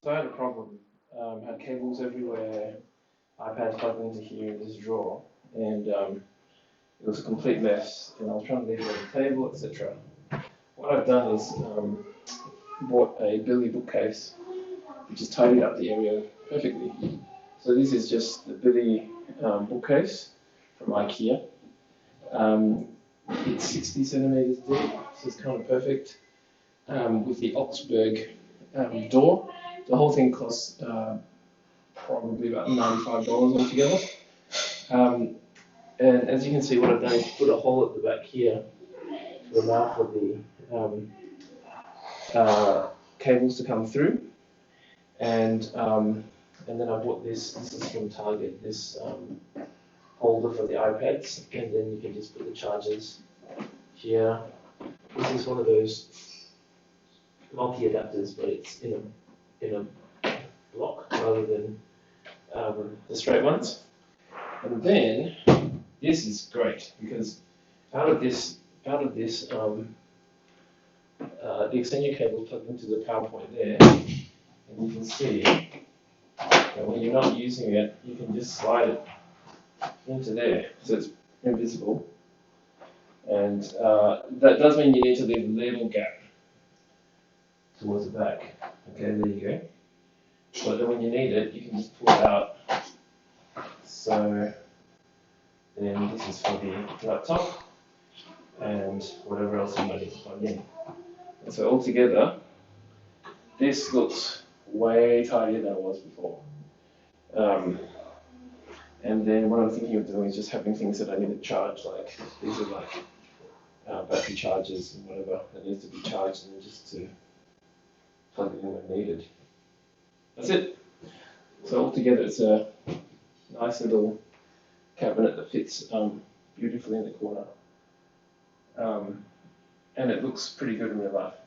So I had a problem. Had cables everywhere, iPad plugged into here in this drawer, and it was a complete mess. And I was trying to leave it on the table, etc. What I've done is bought a Billy bookcase, which has tidied up the area perfectly. So this is just the Billy bookcase from Ikea. It's 60 centimeters deep, so it's kind of perfect. With the Augsburg door. The whole thing costs probably about $95 altogether. And as you can see, what I've done is put a hole at the back here for the mouth of the cables to come through. And then I bought this. This is from Target. This holder for the iPads, and then you can just put the chargers here. This is one of those multi-adapters, but it's in a block rather than the straight ones. And then this is great because out of this the extension cable is plugged into the power point there, and you can see that when you're not using it, you can just slide it into there, so it's invisible. And that does mean you need to leave a little gap towards the back. Okay, there you go. But then when you need it, you can just pull it out. So then this is for the laptop and whatever else you might need to plug in. And so altogether, this looks way tidier than it was before. And then what I'm thinking of doing is just having things that I need to charge, like these are like battery chargers and whatever that needs to be charged, and just to plug it in when needed. That's it. So altogether, it's a nice little cabinet that fits beautifully in the corner, and it looks pretty good in real life.